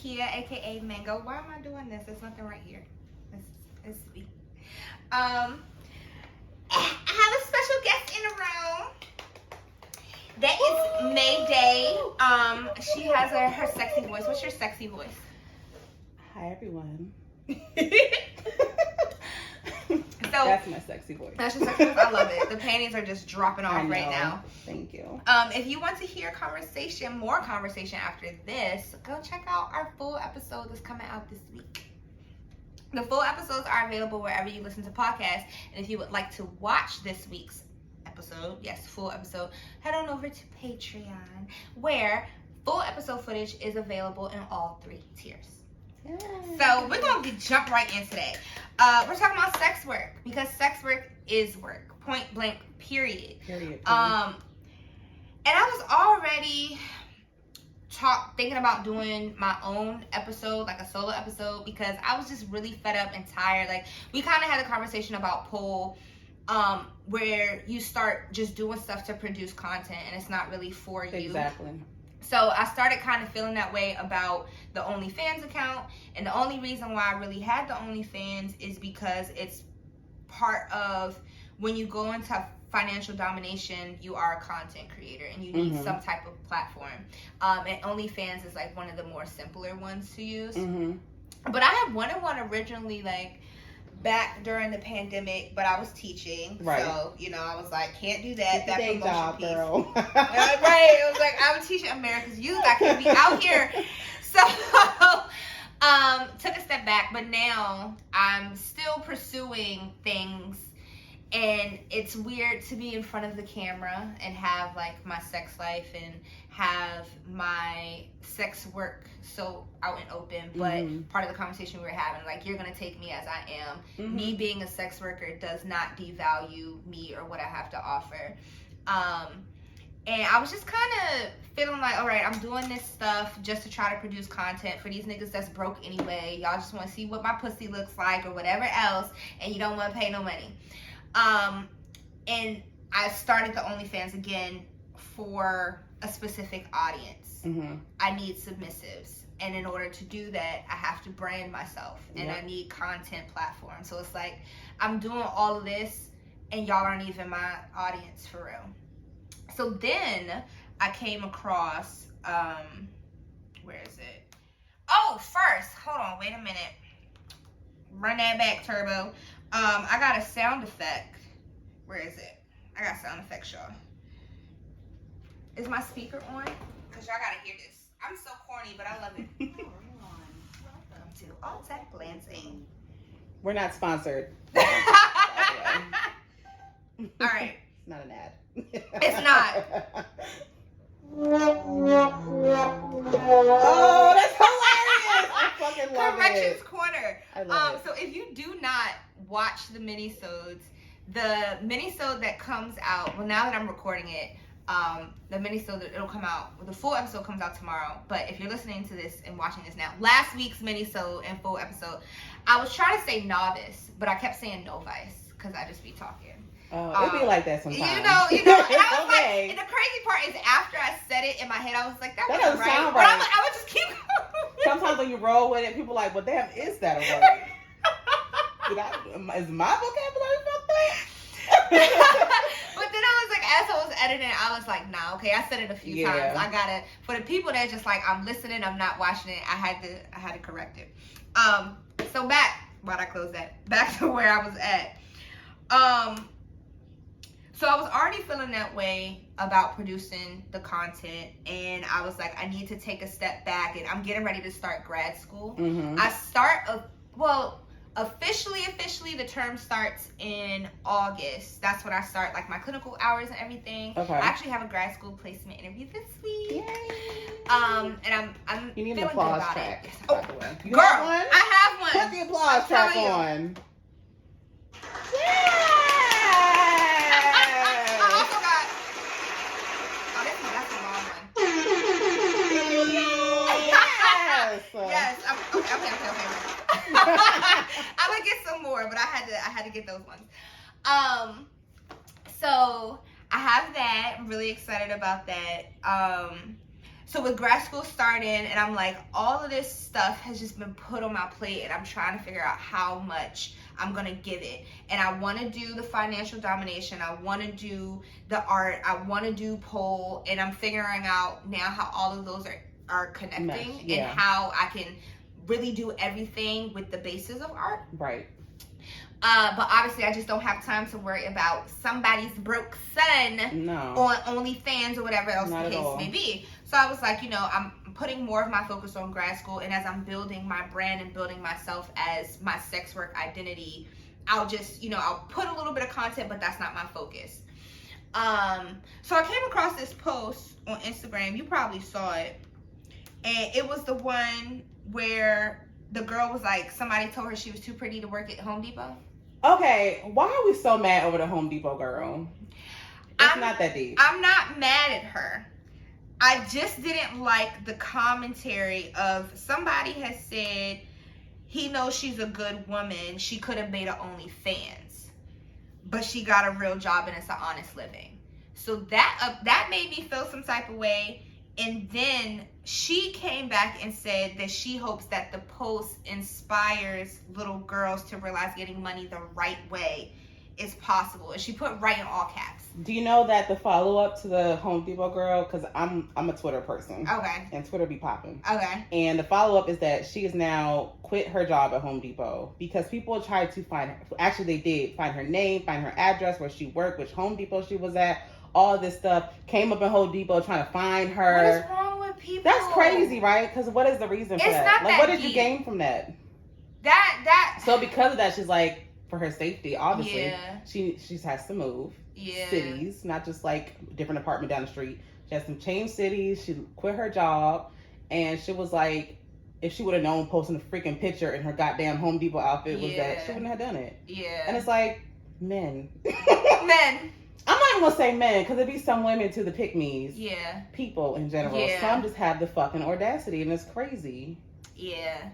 Kia, aka Mango. Why am I doing this? There's nothing right here. It's sweet. I have a special guest in the room. That is Mayday. She has her sexy voice. What's your sexy voice? Hi, everyone. So that's my sexy voice. That's your sexy voice. I love it. The panties are just dropping off right now. Thank you. If you want to hear more conversation after this, go check out our full episode that's coming out this week. The full episodes are available wherever you listen to podcasts. And if you would like to watch this week's episode, yes, full episode, head on over to Patreon, where full episode footage is available in all 3 tiers. Yay. So we're going to jump right in today. We're talking about sex work, because sex work is work, point blank, period. And I was already thinking about doing my own episode, like a solo episode, because I was just really fed up and tired. Like, we kind of had a conversation about pole, where you start just doing stuff to produce content and it's not really for you. Exactly. So I started kind of feeling that way about the OnlyFans account. And the only reason why I really had the OnlyFans is because it's part of when you go into financial domination, you are a content creator and you need some type of platform. And OnlyFans is like one of the more simpler ones to use. But I had wanted one originally, like, back during the pandemic, but I was teaching, so I was like, can't do that. That promotion job, piece, girl. right? It was like, I'm teaching America's youth. I can't be out here. So, took a step back, but now I'm still pursuing things, and it's weird to be in front of the camera and have like my sex life and have my sex work so out and open, but part of the conversation we were having, like, you're gonna take me as I am. Me being a sex worker does not devalue me or what I have to offer. And I was just kind of feeling like, all right, I'm doing this stuff just to try to produce content for these niggas that's broke anyway. Y'all just want to see what my pussy looks like or whatever else, and you don't want to pay no money. And I started the OnlyFans again for a specific audience. I need submissives, and in order to do that, I have to brand myself, and I need content platforms. So it's like, I'm doing all of this and y'all aren't even my audience for real. So then I came across, where is it? Oh, first, hold on, wait a minute. Run that back, Turbo. I got a sound effect. Where is it? I got sound effects, y'all. Is my speaker on? Because y'all gotta hear this. I'm so corny, but I love it. Welcome to All Tech Lansing. We're not sponsored. All right. It's not an ad. It's not. Oh, that's hilarious! I fucking love Corrections it. Corner. I love it. So if you do not watch the minisodes, the minisode that comes out, well, now that I'm recording it, the minisode, it'll come out, the full episode comes out tomorrow, but if you're listening to this and watching this now, last week's minisode and full episode, I was trying to say novice, but I kept saying novice, because I just be talking. Oh, it'd be like that sometimes. And I was okay. like, and the crazy part is after I said it in my head, I was like, that doesn't right. sound But right. I would just keep going. Sometimes when you roll with it, people are like, well, damn, is that a word? Is my vocabulary about that? But then I was like, as I was editing, I was like, nah, okay, I said it a few times. I gotta, for the people that just like, I'm listening, I'm not watching it, I had to correct it. So why'd I close that? Back to where I was at. So I was already feeling that way about producing the content, and I was like, I need to take a step back, and I'm getting ready to start grad school. I start, officially the term starts in August. That's when I start like my clinical hours and everything. I actually have a grad school placement interview this week. Yay. And I'm you need feeling an applause good about track. it. By the way. Girl, I have one. Put the applause track on. Yeah. Yes. Okay. I'm gonna get some more, but I had to get those ones. So I have that. I'm really excited about that. So with grad school starting, and I'm like, all of this stuff has just been put on my plate, and I'm trying to figure out how much I'm going to give it. And I want to do the financial domination. I want to do the art. I want to do pole. And I'm figuring out now how all of those are connecting and how I can really do everything with the basis of art. Right. But obviously, I just don't have time to worry about somebody's broke son on OnlyFans or whatever else the case may be. So I was like, you know, I'm putting more of my focus on grad school, and as I'm building my brand and building myself as my sex work identity, I'll just, you know, I'll put a little bit of content, but that's not my focus. So I came across this post on Instagram. You probably saw it. And it was the one where the girl was like, somebody told her she was too pretty to work at Home Depot. Okay, why are we so mad over the Home Depot girl? It's not that deep. I'm not mad at her. I just didn't like the commentary of somebody has said he knows she's a good woman. She could have made her OnlyFans, but she got a real job and it's an honest living. So that made me feel some type of way. And then she came back and said that she hopes that the post inspires little girls to realize getting money the right way is possible. And she put right in all caps. Do you know that the follow-up to the Home Depot girl, because I'm a Twitter person. Okay. And Twitter be popping. Okay. And the follow-up is that she has now quit her job at Home Depot because people tried to find her. Actually, they did find her name, find her address, where she worked, which Home Depot she was at. All this stuff came up in Home Depot trying to find her. What is wrong with people? That's crazy, right? Because what is the reason for that? Not like, that what did deep. you gain from that? That. So because of that, she's like, for her safety, obviously, Yeah. she has to move cities, not just like a different apartment down the street. She has to change cities. She quit her job, and she was like, if she would have known posting a freaking picture in her goddamn Home Depot outfit was that, she wouldn't have done it. Yeah. And it's like, men. Men. I'm not even gonna say men, because there'd be some women to the pick-me's. Yeah. People in general. Yeah. Some just have the fucking audacity, and it's crazy. Yeah.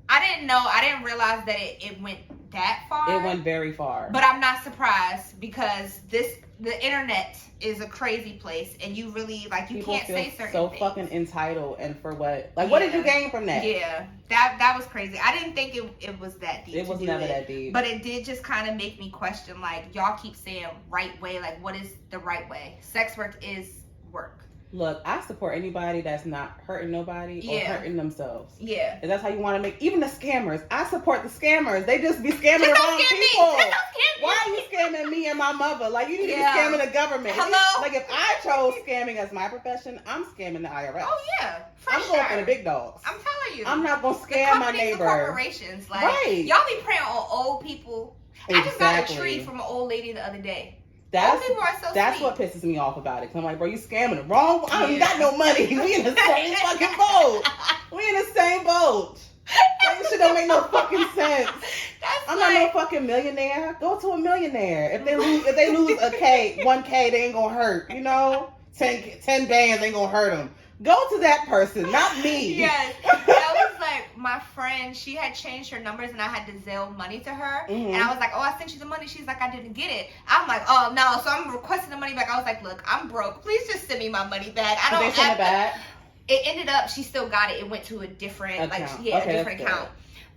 I didn't realize that it went that far. It went very far. But I'm not surprised, because the internet is a crazy place, and you really, like, you people can't say certain so things. fucking entitled, and for what? Like, what did you gain from that? Yeah, that was crazy. I didn't think it was that deep. It was never that deep. But it did just kind of make me question, like, y'all keep saying right way. Like, what is the right way? Sex work is work. Look, I support anybody that's not hurting nobody or hurting themselves. Yeah. If that's how you want to make, even the scammers. I support the scammers. They just be scamming the wrong people. Why are you scamming me and my mother? Like, you need to be scamming the government. Hello? Like, if I chose scamming as my profession, I'm scamming the IRS. Oh, yeah. I'm going for the big dogs. I'm telling you. I'm not going to scam my neighbor. The corporations. Like, right. Y'all be preying on old people. Exactly. I just got a treat from an old lady the other day. That's people are so that's sweet. what pisses me off about it. Cause I'm like, bro, you scamming the wrong. I don't got no money. We in the same fucking boat. We in the same boat. That shit don't make no fucking sense. I'm not no fucking millionaire. Go to a millionaire. If they lose a 1K, they ain't gonna hurt. You know, 10 bands ain't gonna hurt them. Go to that person, not me. Yes. That was like my friend. She had changed her numbers and I had to Zelle money to her. Mm-hmm. And I was like, oh, I sent you the money. She's like, I didn't get it. I'm like, oh, no. So I'm requesting the money back. I was like, look, I'm broke. Please just send me my money back. I don't Did they send it back? It ended up, she still got it. It went to a different, account. a different account.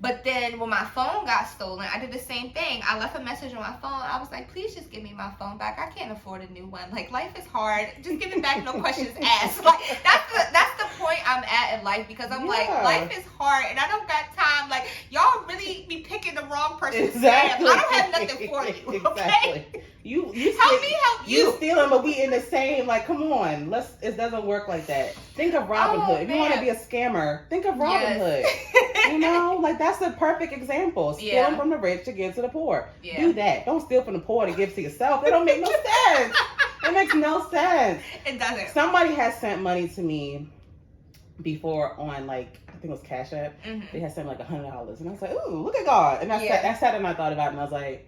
But then when my phone got stolen, I did the same thing. I left a message on my phone. I was like, please just give me my phone back. I can't afford a new one. Like, life is hard. Just give it back, no questions asked. Like, that's the point I'm at in life, because I'm like, life is hard and I don't got time. Like, y'all really be picking the wrong person. Exactly. I don't have nothing for you. Okay? Exactly. You help me help you. You stealing, but we in the same. Like, come on, it doesn't work like that. Think of Robin Hood. If you want to be a scammer, think of Robin Hood. You know, like, that's the perfect example. Stealing from the rich to give to the poor. Yeah. Do that. Don't steal from the poor to give to yourself. That don't make no sense. It makes no sense. It doesn't. Somebody has sent money to me before on, like, I think it was Cash App. Mm-hmm. They had sent like $100, and I was like, ooh, look at God. And I sat and I thought about it, and I was like,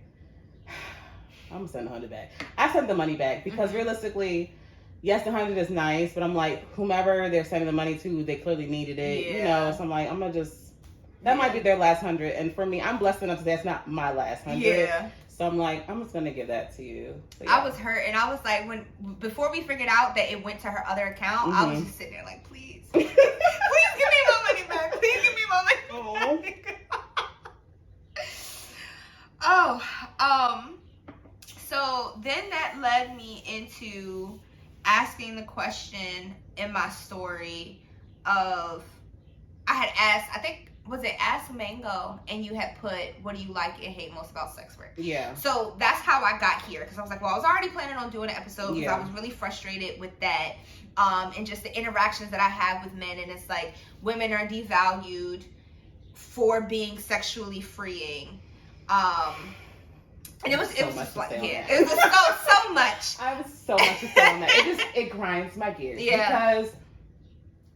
I'm gonna send $100 back. I sent the money back because realistically, yes, the $100 is nice, but I'm like, whomever they're sending the money to, they clearly needed it, you know. So I'm like, I'm gonna just. That might be their last $100, and for me, I'm blessed enough that that's not my last $100. Yeah. So I'm like, I'm just gonna give that to you. So, yeah. I was hurt, and I was like, before we figured out that it went to her other account, I was just sitting there like, please, please give me my money back. Please give me my money back. So then that led me into asking the question in my story of, I had asked, I think, was it Ask Mango, and you had put, what do you like and hate most about sex work? Yeah. So that's how I got here, because I was like, well, I was already planning on doing an episode because I was really frustrated with that, and just the interactions that I have with men, and it's like, women are devalued for being sexually freeing, and it was just like, it was so much. I was so much to say on that. It grinds my gears. Yeah. Because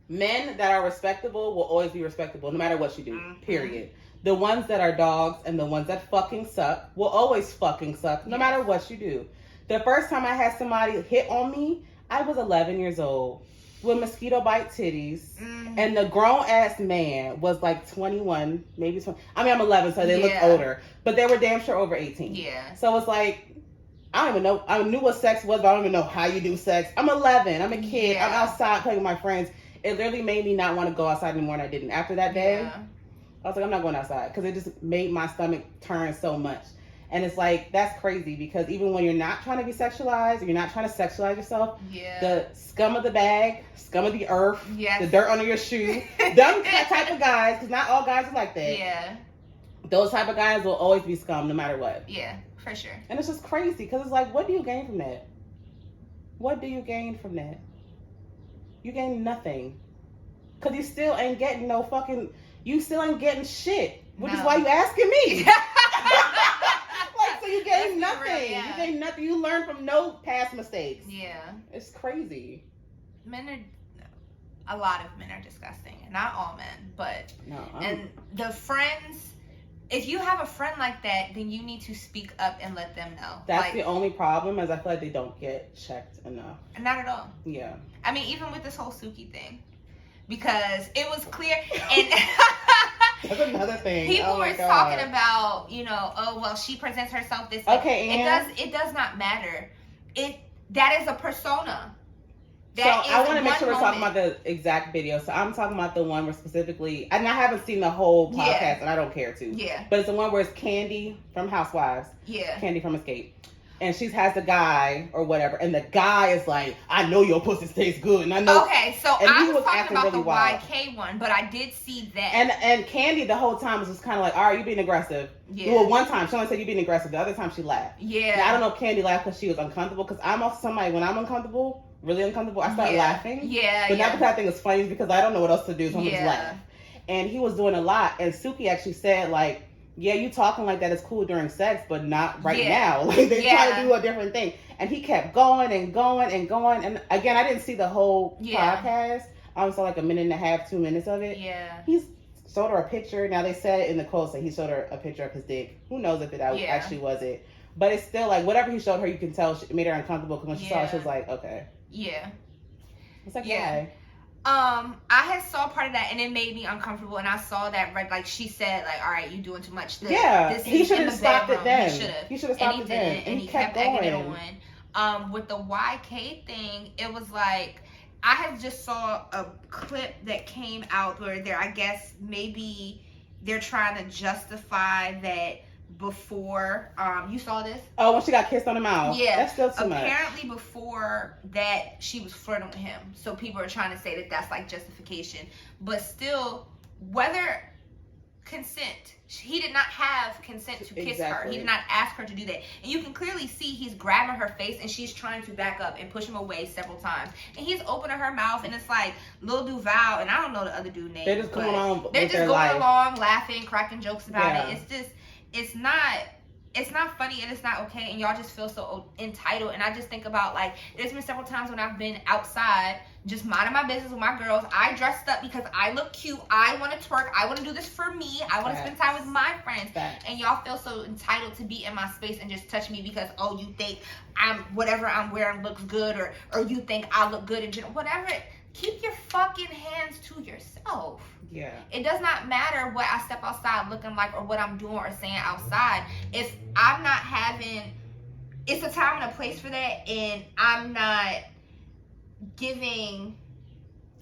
men that are respectable will always be respectable no matter what you do. Period. The ones that are dogs and the ones that fucking suck will always fucking suck no matter what you do. The first time I had somebody hit on me, I was 11 years old with mosquito bite titties, and the grown ass man was like 21, maybe 20. I mean, I'm 11, so they look older, but they were damn sure over 18. Yeah. So it's like, I don't even know. I knew what sex was, but I don't even know how you do sex. I'm 11. I'm a kid. Yeah. I'm outside playing with my friends. It literally made me not want to go outside anymore, and I didn't. After that day, I was like, I'm not going outside, because it just made my stomach turn so much. And it's like, that's crazy, because even when you're not trying to be sexualized, or you're not trying to sexualize yourself, the scum of the bag, scum of the earth, the dirt under your shoe, them type of guys, because not all guys are like that. Yeah. Those type of guys will always be scum no matter what. Yeah, for sure. And it's just crazy, because it's like, what do you gain from that? What do you gain from that? You gain nothing. Because you still ain't getting you still ain't getting shit. Which is why you asking me. Like, so you gain nothing. Real, yeah. You gain nothing. You learn from no past mistakes. Yeah. It's crazy. A lot of men are disgusting. Not all men, but. No. And the friends, if you have a friend like that, then you need to speak up and let them know. That's the only problem, is I feel like they don't get checked enough. Not at all. Yeah. I mean, even with this whole Suki thing. Because it was clear, and that's another thing. People were talking about, oh well, she presents herself this way. Okay, and it does not matter. That is a persona. I want to make sure we're talking about the exact video. So I'm talking about the one where specifically, and I haven't seen the whole podcast, and I don't care to. Yeah. But it's the one where it's Candy from Housewives. Yeah. Candy from Escape. And she has the guy or whatever, and the guy is like, I know your pussy tastes good, and I know. Okay, so I was talking about really the YK one, but I did see that. And Candy the whole time was just kind of like, all right, you being aggressive. Yeah. Well, one time she only said you being aggressive. The other time she laughed. Yeah. Now, I don't know if Candy laughed because she was uncomfortable. Because I'm also somebody, when I'm uncomfortable, really uncomfortable, I start laughing. Yeah. But not because I think it's funny, it's because I don't know what else to do, so I'm just laugh. And he was doing a lot, and Suki actually said like, yeah, you talking like that is cool during sex, but not right now. Like, they try to do a different thing. And he kept going and going and going. And again, I didn't see the whole podcast. I only saw like a minute and a half, 2 minutes of it. Yeah. He's showed her a picture. Now, they said in the quotes that he showed her a picture of his dick. Who knows if it actually was it. But it's still like, whatever he showed her, you can tell it made her uncomfortable. Because when she saw it, she was like, okay. Yeah. It's like, why? I had saw part of that, and it made me uncomfortable, and I saw that, like she said, like, all right, you doing too much. He should have stopped it then. He should have stopped it then. And he kept egging it on. With the YK thing, it was like, I had just saw a clip that came out where I guess maybe they're trying to justify that before, you saw this? Oh, when she got kissed on the mouth. Yeah. That's still too much. Apparently before that, she was flirting with him. So people are trying to say that that's like justification. But still, whether consent, he did not have consent to kiss her. He did not ask her to do that. And you can clearly see he's grabbing her face, and she's trying to back up and push him away several times. And he's opening her mouth, and it's like Lil Duval, and I don't know the other dude's name. They're just going along. They're just going along, laughing, cracking jokes about it. It's just, it's not funny, and it's not okay, and y'all just feel so entitled. And I just think about, like, there's been several times when I've been outside just minding my business with my girls. I dressed up because I look cute. I want to twerk. I want to do this for me. I want to spend time with my friends. And y'all feel so entitled to be in my space and just touch me because, you think whatever I'm wearing looks good, or you think I look good in general. Whatever. keep your fucking hands to yourself. Yeah. It does not matter what I step outside looking like or what I'm doing or saying outside. If I'm not having, it's a time and a place for that, and I'm not giving.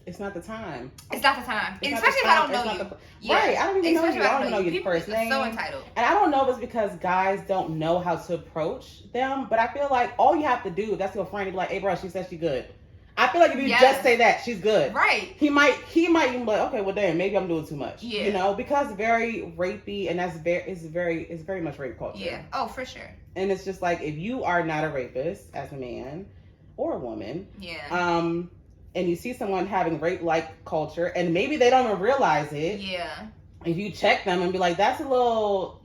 It's not the time. It's not the time. It's especially if I don't know you. Right. I don't even know you. I don't know your People first name. So entitled. And I don't know if it's because guys don't know how to approach them, but I feel like all you have to do, that's your friend, to be like, hey, bro, she said she good. I feel like if you just say that, she's good. Right. He might even be like, okay, well, damn, maybe I'm doing too much. Yeah. You know, because very rapey, and it's very much rape culture. Yeah. Oh, for sure. And it's just like, if you are not a rapist as a man or a woman, and you see someone having rape-like culture, and maybe they don't even realize it. Yeah. If you check them and be like, that's a little,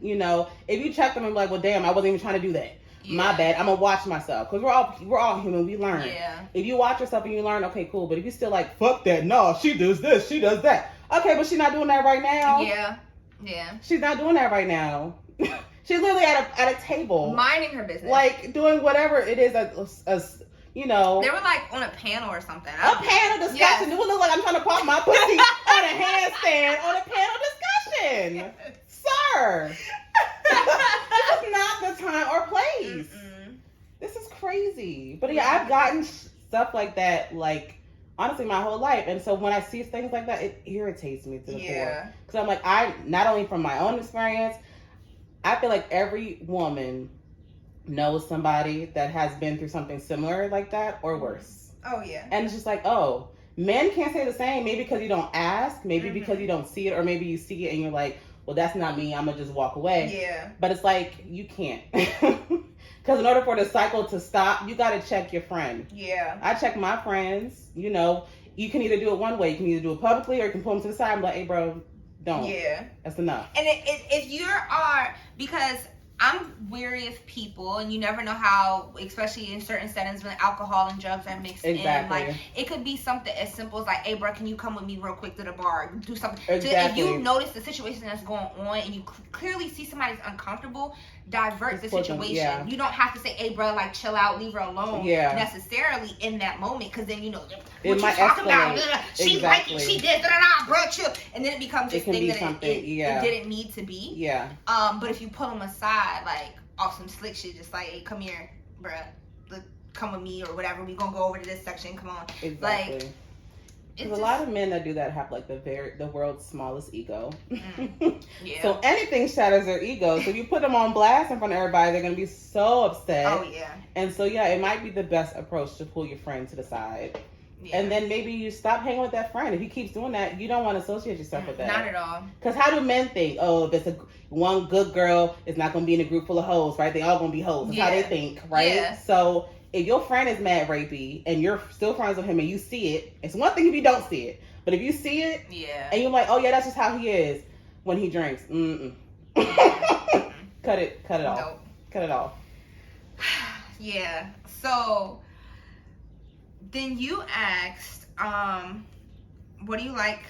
you know, if you check them and be like, well, damn, I wasn't even trying to do that. Yeah. My bad. I'm gonna watch myself, because we're all human. We learn. Yeah. If you watch yourself and you learn, okay, cool. But if you still like, fuck that, no, she does this, she does that. Okay, but she's not doing that right now. Yeah. Yeah. She's not doing that right now. She's literally at a table, minding her business, like doing whatever it is as you know. They were like on a panel or something. A panel discussion. Yes. It would look like I'm trying to pop my pussy on a handstand on a panel discussion. Yes. Sir. This is not the time or place. Mm-mm. This is crazy. But yeah, I've gotten stuff like that, like, honestly, my whole life. And so when I see things like that, it irritates me to the core. Because I'm like, not only from my own experience, I feel like every woman knows somebody that has been through something similar like that or worse. Oh, yeah. And it's just like, oh, men can't say the same, maybe because you don't ask, maybe because you don't see it, or maybe you see it and you're like, well, that's not me, I'm going to just walk away. Yeah. But it's like, you can't. Because in order for the cycle to stop, you got to check your friend. Yeah. I check my friends, you know. You can either do it one way. You can either do it publicly, or you can pull them to the side and be like, hey, bro, don't. Yeah. That's enough. And if you are, because I'm weary of people, and you never know how, especially in certain settings when alcohol and drugs are mixed in. Like, it could be something as simple as like, hey, bro, can you come with me real quick to the bar? Do something. Exactly. If you notice the situation that's going on and you clearly see somebody's uncomfortable, divert the situation. Yeah. You don't have to say, hey, bro, like, chill out, leave her alone necessarily in that moment, because then, you know, what you talking about? She like it, she did, bro, chill. And then it becomes this thing that it didn't need to be. Yeah. But if you pull them aside, like, off some slick shit, just like, hey, come here, bruh, come with me or whatever, we gonna go over to this section, come on. Exactly. Like, there's a lot of men that do that have like the world's smallest ego. Yeah. So anything shatters their ego. So if you put them on blast in front of everybody, they're gonna be so upset. Oh yeah. And so yeah, it might be the best approach to pull your friend to the side. Yeah. And then maybe you stop hanging with that friend. If he keeps doing that, you don't want to associate yourself with that. Not at all. Because how do men think? Oh, there's one good girl is not going to be in a group full of hoes, right? They all going to be hoes. That's how they think, right? Yeah. So if your friend is mad rapey and you're still friends with him and you see it, it's one thing if you don't see it. But if you see it, and you're like, oh yeah, that's just how he is when he drinks. Cut it off. Nope. Cut it off. Yeah. So then you asked, what do you like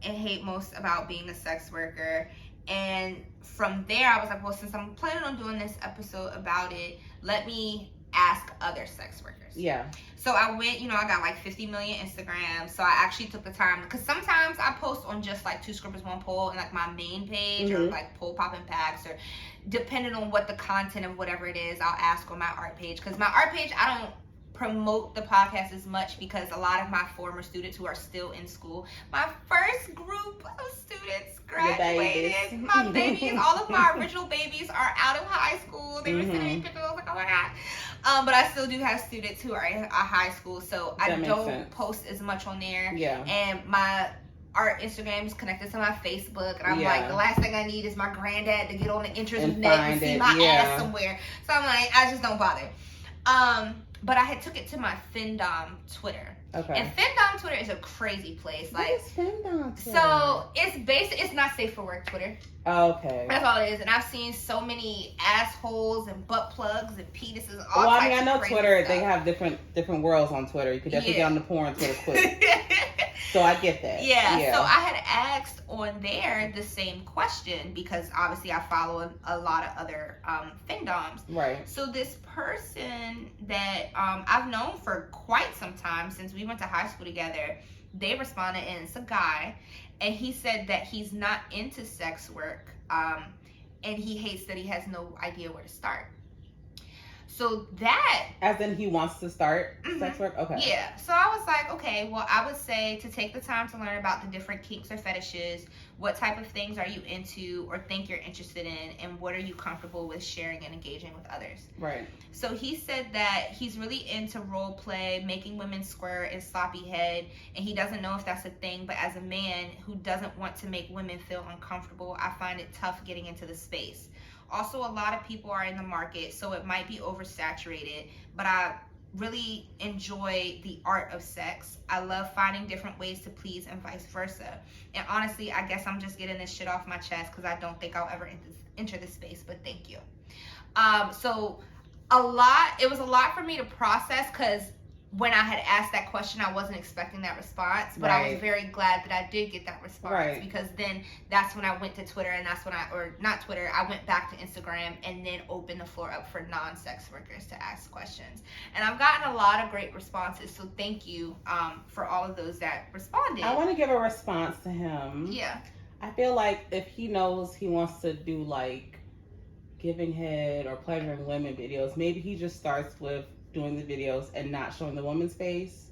and hate most about being a sex worker? And from there, I was like, well, since I'm planning on doing this episode about it, let me ask other sex workers. Yeah. So I went, I got like 50 million Instagrams. So I actually took the time, because sometimes I post on just like 2 Scrippers 1 Pole and like my main page, or like pole popping packs, or depending on what the content of whatever it is, I'll ask on my art page. Because my art page, I don't promote the podcast as much, because a lot of my former students who are still in school, my first group of students graduated. My babies, all of my original babies are out of high school. They were sending me pictures. I was like, oh my god. But I still do have students who are in high school, so I don't post as much on there. Yeah. And my art Instagram is connected to my Facebook, and I'm like, the last thing I need is my granddad to get on the interest net and see my ass somewhere. So I'm like, I just don't bother. But I had took it to my Femdom Twitter. Okay. And Femdom Twitter is a crazy place. Like, what is Femdom Twitter? So it's not safe for work Twitter. Okay. That's all it is. And I've seen so many assholes and butt plugs and penises. All well, I types mean, I know of Twitter. stuff. They have different worlds on Twitter. You could definitely get on the porn Twitter quick. So I get that. Yeah. So I had asked on there the same question because obviously I follow a lot of other femdoms. Right. So this person that I've known for quite some time, since we went to high school together, they responded, and it's a guy, and he said that he's not into sex work, and he hates that he has no idea where to start. So that... As in he wants to start sex work? Okay. Yeah. So I was like, okay, well, I would say to take the time to learn about the different kinks or fetishes. What type of things are you into or think you're interested in? And what are you comfortable with sharing and engaging with others? Right. So he said that he's really into role play, making women squirt and sloppy head. And he doesn't know if that's a thing. But as a man who doesn't want to make women feel uncomfortable, I find it tough getting into the space. Also, a lot of people are in the market, so it might be oversaturated, but I really enjoy the art of sex. I love finding different ways to please and vice versa. And honestly, I guess I'm just getting this shit off my chest because I don't think I'll ever enter this space, but thank you. So it was a lot for me to process because when I had asked that question, I wasn't expecting that response, but I was very glad that I did get that response because then that's when I went to Twitter, and that's when I went back to Instagram and then opened the floor up for non-sex workers to ask questions. And I've gotten a lot of great responses, so thank you for all of those that responded. I want to give a response to him. Yeah. I feel like if he knows he wants to do like giving head or pleasuring women videos, maybe he just starts with doing the videos and not showing the woman's face,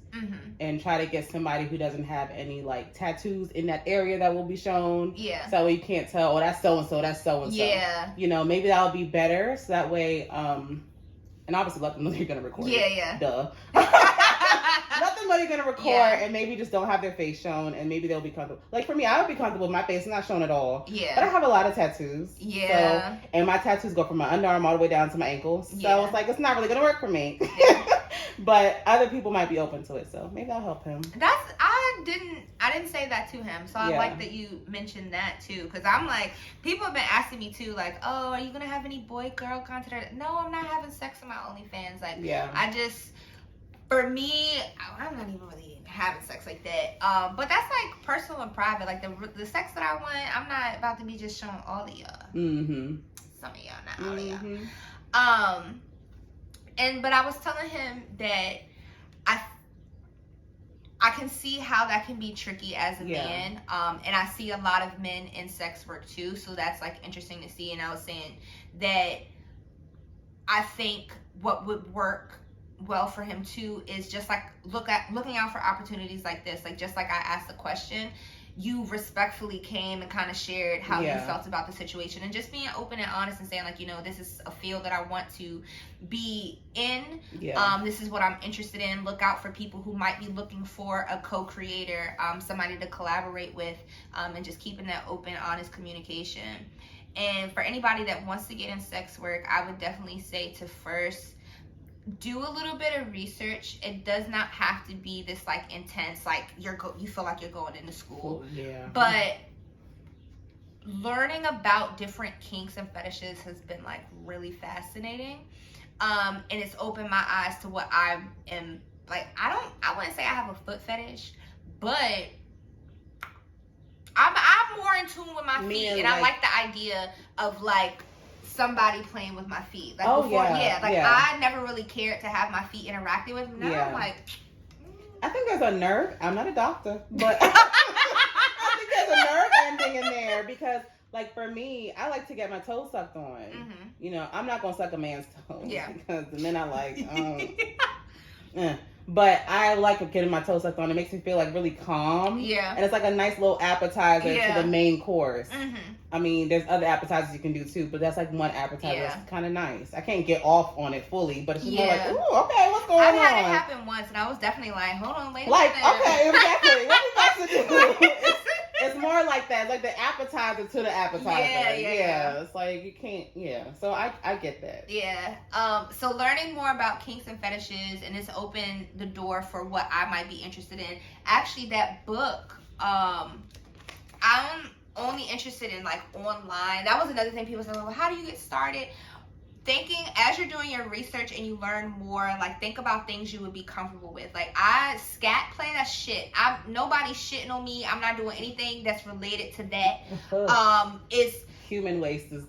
and try to get somebody who doesn't have any like tattoos in that area that will be shown. Yeah. So you can't tell, oh, that's so and so, that's so and so. Yeah. You know, maybe that'll be better. So that way, and obviously let them know you're gonna record. Yeah. Duh. Let them know you're gonna record, and maybe just don't have their face shown, and maybe they'll be comfortable. Like for me, I would be comfortable with my face not shown at all. Yeah. But I have a lot of tattoos. Yeah. So, and my tattoos go from my underarm all the way down to my ankles. So it's like it's not really gonna work for me. But other people might be open to it, so maybe I'll help him. I didn't say that to him, so I like that you mentioned that too, because I'm like, people have been asking me too, like, oh, are you gonna have any boy-girl content? No, I'm not having sex on my OnlyFans. Like, I just, for me, I'm not even really having sex like that. But that's like personal and private. Like the sex that I want, I'm not about to be just showing all of y'all. Some of y'all, not all of y'all. But I was telling him that I can see how that can be tricky as a man. And I see a lot of men in sex work too. So that's like interesting to see. And I was saying that I think what would work well for him too is just like looking out for opportunities like this. Like just like I asked the question, you respectfully came and kind of shared how you felt about the situation, and just being open and honest and saying like, you know, this is a field that I want to be in. This is what I'm interested in. Look out for people who might be looking for a co-creator, somebody to collaborate with, and just keeping that open, honest communication. And for anybody that wants to get in sex work, I would definitely say to first do a little bit of research. It does not have to be this like intense, like you feel like you're going into school. But learning about different kinks and fetishes has been like really fascinating. And it's opened my eyes to what I am like. I wouldn't say I have a foot fetish, but I'm more in tune with my feet, and I like the idea of like somebody playing with my feet. Like I never really cared to have my feet interacting with me. Now I'm like, I think there's a nerve. I'm not a doctor, but I think there's a nerve ending in there because, like, for me, I like to get my toes sucked on. You know, I'm not gonna suck a man's toes because the men I like. But I like getting my toes sucked on. It makes me feel like really calm. And it's like a nice little appetizer to the main course. I mean, there's other appetizers you can do too, but that's like one appetizer that's kind of nice. I can't get off on it fully, but it's just more like, ooh, okay, what's going on? I've had it happen once, and I was definitely like, hold on, wait a minute. Like, okay, exactly. What you about to do? It's more like that. It's like the appetizer to the appetizer. It's like you can't. So I get that. So learning more about kinks and fetishes, and it's opened the door for what I might be interested in. Actually, that book, only interested in like online. That was another thing people said, well, how do you get started? Thinking as you're doing your research and you learn more, like think about things you would be comfortable with. Like scat play, that shit. Nobody's shitting on me. I'm not doing anything that's related to that. It's human waste is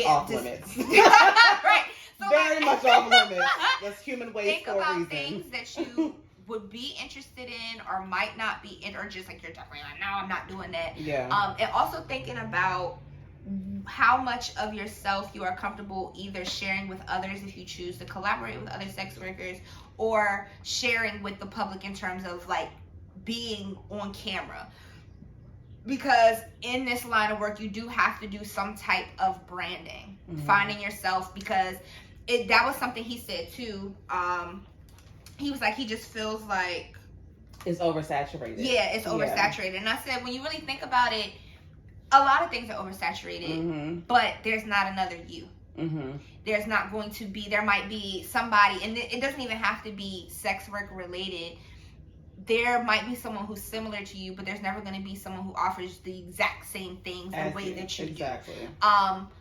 off limits. Right. So very much off limits. That's human waste for a reason. Think about things that you would be interested in or might not be in, or just like you're definitely like, no, I'm not doing that. Yeah. And also thinking about how much of yourself you are comfortable either sharing with others if you choose to collaborate with other sex workers, or sharing with the public in terms of like being on camera. Because in this line of work, you do have to do some type of branding, finding yourself, because that was something he said too. He was like, he just feels like it's oversaturated. Yeah, it's oversaturated. And I said, when you really think about it, a lot of things are oversaturated, but there's not another you. There's not going to be, there might be somebody, and it doesn't even have to be sex work related. There might be someone who's similar to you, but there's never going to be someone who offers the exact same things the way that you do.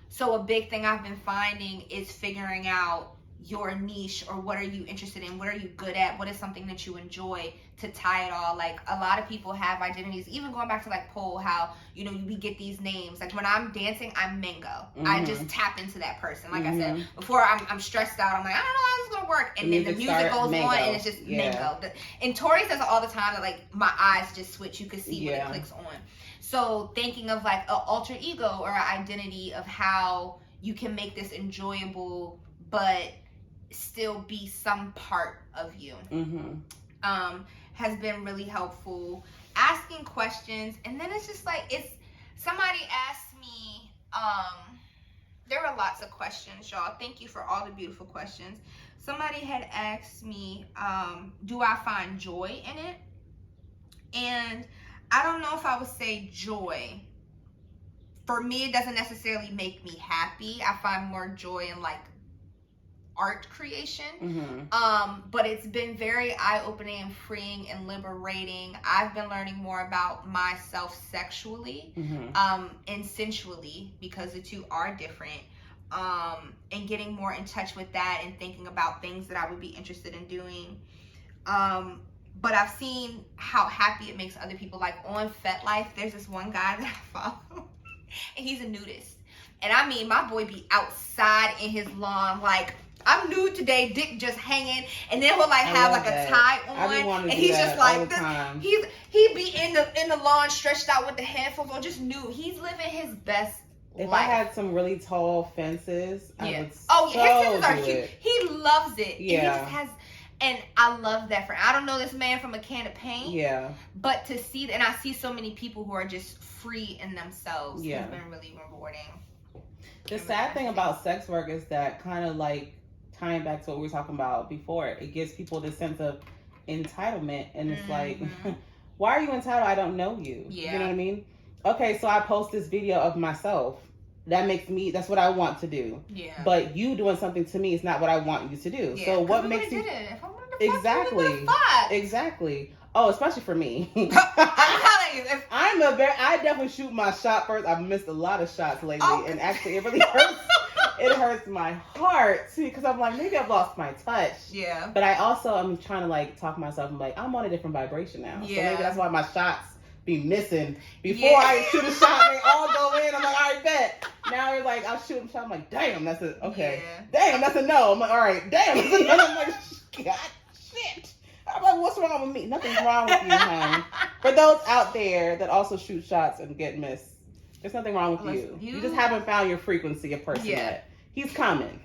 So a big thing I've been finding is figuring out your niche, or what are you interested in, what are you good at, what is something that you enjoy, to tie it all. Like a lot of people have identities, even going back to like pole, how we get these names. Like when I'm dancing, I'm Mingo. I just tap into that person. Like I said before, I'm stressed out, I'm like, I don't know how this is gonna work, and then the music goes Mingo. On and it's just Mingo. And Tori says all the time that like my eyes just switch, you can see when it clicks on. So thinking of like an alter ego or an identity of how you can make this enjoyable but still be some part of you, has been really helpful. Asking questions, and then it's just like, somebody asked me, there were lots of questions, y'all. Thank you for all the beautiful questions. Somebody had asked me, do I find joy in it? And I don't know if I would say joy. For me, it doesn't necessarily make me happy. I find more joy in like art creation. But it's been very eye-opening and freeing and liberating. I've been learning more about myself sexually and sensually, because the two are different, and getting more in touch with that and thinking about things that I would be interested in doing. But I've seen how happy it makes other people. Like on FetLife, there's this one guy that I follow, and he's a nudist. And I mean, my boy be outside in his lawn, like, I'm nude today, dick just hanging, and then he'll like have like a tie on, and he's just like this. He be in the lawn stretched out with the headphones on, just nude. He's living his best life. If I had some really tall fences, I would his fences are cute. He loves it. Yeah. And he just has, and I love that for him. I don't know this man from a can of paint. Yeah. But to see, and I see so many people who are just free in themselves. Yeah. It's been really rewarding. The sad thing about sex work is that, kind of like tying back to what we were talking about before, it gives people this sense of entitlement, and it's like, why are you entitled? I don't know you. Yeah. You know what I mean? Okay, so I post this video of myself. That's what I want to do. Yeah. But you doing something to me is not what I want you to do. Yeah, so what makes you... If I wanted to exactly. Exactly. Oh, especially for me. I'm telling you. I definitely shoot my shot first. I've missed a lot of shots lately, and actually it really hurts. It hurts my heart, because I'm like, maybe I've lost my touch. Yeah. But I also am trying to like talk myself. I'm like, I'm on a different vibration now. Yeah. So maybe that's why my shots be missing. Before I shoot a shot, they all go in. I'm like, all right, bet. Now you're like, I'll shoot a shot. I'm like, damn, that's a okay. Yeah. Damn, that's a no. I'm like, all right, damn, that's a no. I'm like, God, shit. I'm like, what's wrong with me? Nothing's wrong with you, honey. For those out there that also shoot shots and get missed, there's nothing wrong with you. You just haven't found your frequency of person yet. He's coming.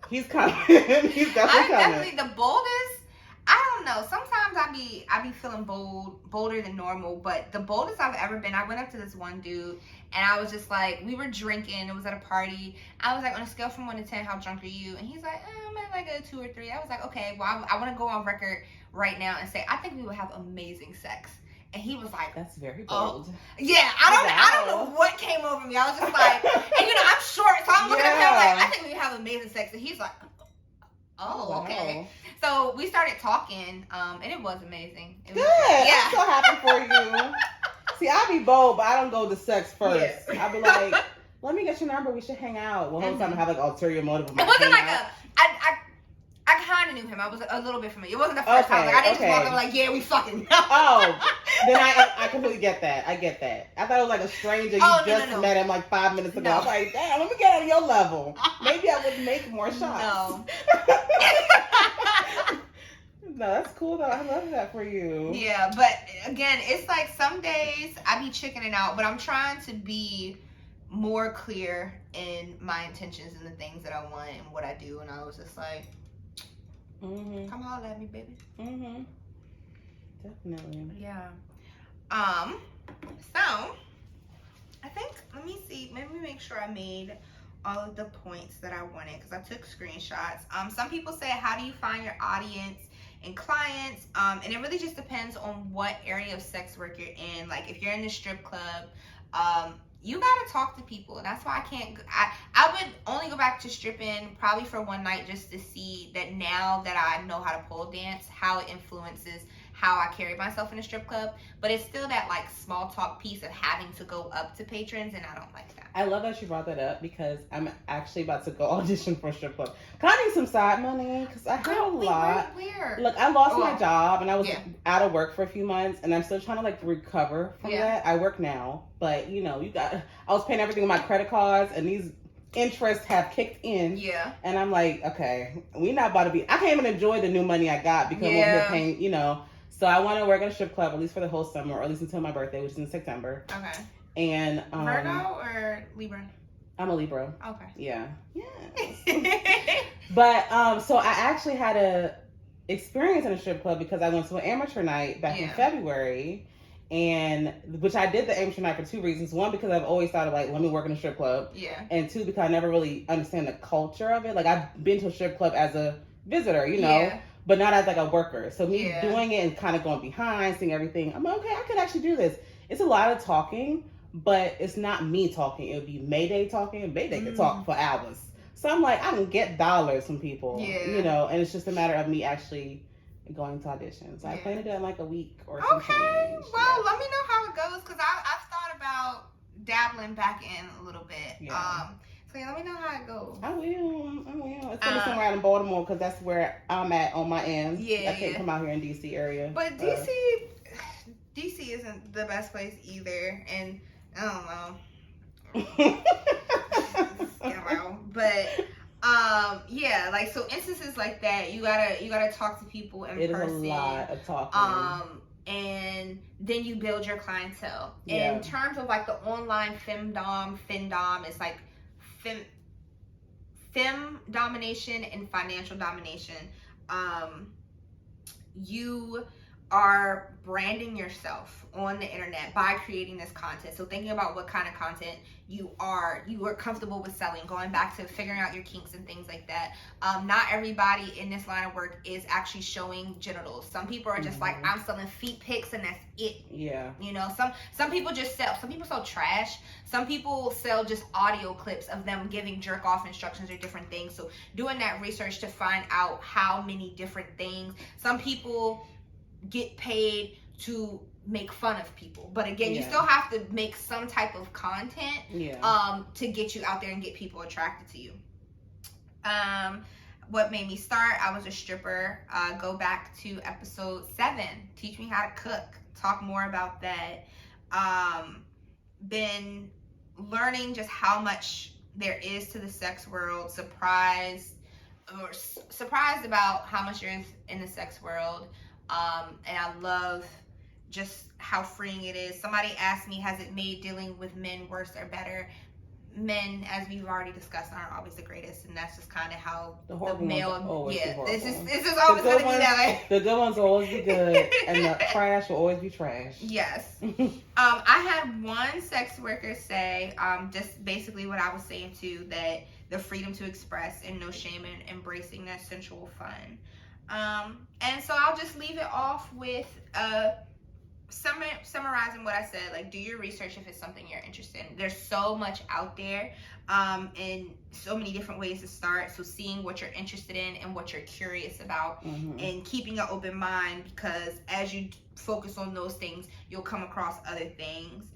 He's coming. He's definitely coming. Definitely the boldest. I don't know. Sometimes I be feeling bolder than normal, but the boldest I've ever been, I went up to this one dude, and I was just like, we were drinking. It was at a party. I was like, on a scale from 1 to 10, how drunk are you? And he's like, I'm at like a 2 or 3. I was like, okay, well, I want to go on record right now and say, I think we would have amazing sex. And he was like, that's very bold. Yeah, I don't know what came over me. I was just like, and I'm short, so I'm looking at him like, I think we have amazing sex. And he's like, okay. So we started talking, and it was amazing. Good. I'm so happy for you. See, I be bold, but I don't go to sex first. Yeah. I be like, let me get your number. We should hang out. Well, whole time I have like ulterior motive. It wasn't like I kind of knew him. I was a little bit familiar. It wasn't the first time. Like, I didn't just walk up like, yeah, we fucking. Oh, then I completely get that. I get that. I thought it was like a stranger. You just met him like 5 minutes ago. I was like, damn, let me get on your level. Maybe I would make more shots. No. No, that's cool though. I love that for you. Yeah, but again, it's like some days I be chickening out, but I'm trying to be more clear in my intentions and the things that I want and what I do. And I was just like, come holler at me, baby. Definitely. Yeah. So I think, let me see, let me make sure I made all of the points that I wanted because I took screenshots. Some people say, how do you find your audience and clients? And it really just depends on what area of sex work you're in. Like if you're in the strip club, you gotta talk to people. That's why I can't. I would only go back to stripping probably for one night just to see that now that I know how to pole dance, how it influences how I carry myself in a strip club. But it's still that like small talk piece of having to go up to patrons, and I don't like that. I love that you brought that up because I'm actually about to go audition for a strip club. Can I need some side money? Because I have a lot. Where? Look, I lost my job and I was out of work for a few months, and I'm still trying to like recover from that. I work now, but you know, I was paying everything with my credit cards, and these interests have kicked in. Yeah. And I'm like, okay, we not about to be. I can't even enjoy the new money I got because we're paying, you know. So I want to work at a strip club at least for the whole summer, or at least until my birthday, which is in September. Okay. And Virgo or Libra? I'm a Libra. Okay. Yeah. Yes. But so I actually had a experience in a strip club because I went to an amateur night back in February, and which I did the amateur night for two reasons. One, because I've always thought of like, let me work in a strip club. Yeah. And two, because I never really understand the culture of it. Like I've been to a strip club as a visitor, you know. Yeah. But not as like a worker. So me doing it and kind of going behind, seeing everything, I'm like, okay, I could actually do this. It's a lot of talking, but it's not me talking. It would be Mayday talking, and Mayday could talk for hours. So I'm like, I can get dollars from people, you know, and it's just a matter of me actually going to auditions. So I plan to do it in like a week or something. Okay, well, let me know how it goes because I've thought about dabbling back in a little bit. Yeah. So yeah, let me know how it goes. I will. It's gonna be somewhere out in Baltimore because that's where I'm at on my end. Yeah, I can't come out here in DC area. But DC isn't the best place either, and I don't know. But yeah, like so instances like that, you gotta talk to people in person. It is a lot of talking. And then you build your clientele. Yeah. In terms of like the online femdom, it's like fem domination and financial domination. You are branding yourself on the internet by creating this content. So thinking about what kind of content you are comfortable with selling, going back to figuring out your kinks and things like that. Not everybody in this line of work is actually showing genitals. Some people are just like, I'm selling feet pics and that's it. Yeah. You know, some people just sell. Some people sell trash. Some people sell just audio clips of them giving jerk off instructions or different things. So doing that research to find out how many different things. Some people get paid to make fun of people, but again, you still have to make some type of content to get you out there and get people attracted to you. What made me start, I was a stripper. Go back to episode 7, teach me how to cook, talk more about that. Been learning just how much there is to the sex world, surprised about how much there is in the sex world. And I love just how freeing it is. Somebody asked me, has it made dealing with men worse or better? Men, as we've already discussed, aren't always the greatest, and that's just kind of how the male. This is always going to be that way. The good ones will always be good, and the trash will always be trash. Yes. I had one sex worker say, just basically what I was saying too, that the freedom to express and no shame in embracing that sensual fun. And so I'll just leave it off with summarizing what I said. Like, do your research if it's something you're interested in. There's so much out there, and so many different ways to start. So seeing what you're interested in and what you're curious about, and keeping an open mind, because as you focus on those things, you'll come across other things.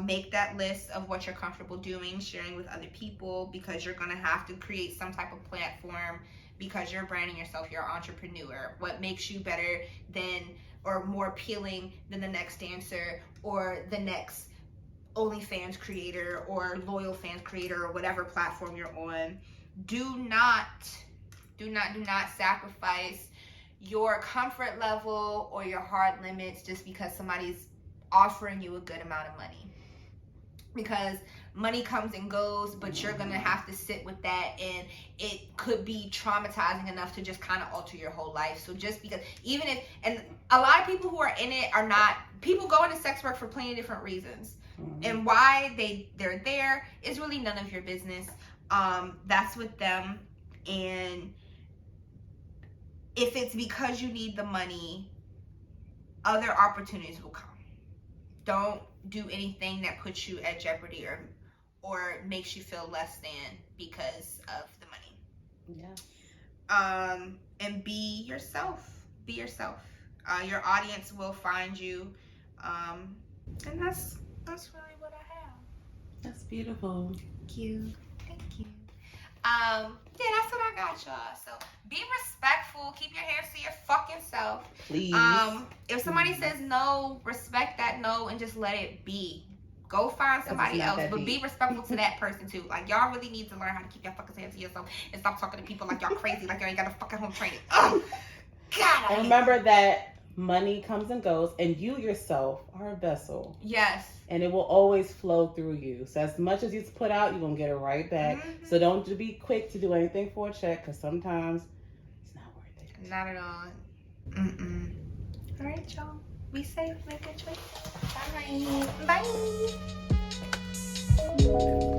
Make that list of what you're comfortable doing, sharing with other people, because you're going to have to create some type of platform, because you're branding yourself, you're an entrepreneur. What makes you better than, or more appealing than, the next dancer or the next OnlyFans creator or Loyal Fans creator, or whatever platform you're on. Do not sacrifice your comfort level or your hard limits just because somebody's offering you a good amount of money. Because money comes and goes, but you're gonna have to sit with that, and it could be traumatizing enough to just kind of alter your whole life. So just because, even if, and a lot of people who are in it are not, people go into sex work for plenty of different reasons. And why they're there is really none of your business. That's with them. And if it's because you need the money, other opportunities will come. Don't do anything that puts you at jeopardy or makes you feel less than because of the money. Yeah. And be yourself. Be yourself. Your audience will find you. And that's really what I have. That's beautiful. Thank you. Yeah, that's what I got, y'all. So be respectful. Keep your hands to your fucking self. Please. If somebody says no, respect that no and just let it be. Go find somebody else, but be respectful to that person too. Like, y'all really need to learn how to keep your fucking hands to yourself and stop talking to people like y'all crazy, like y'all ain't got a fucking home training. Oh, God. And remember that money comes and goes, and you yourself are a vessel. Yes. And it will always flow through you. So as much as you put out, you're going to get it right back. So don't be quick to do anything for a check, because sometimes it's not worth it. Not at all. All right, y'all. Be safe. Make good choices. Bye. Bye.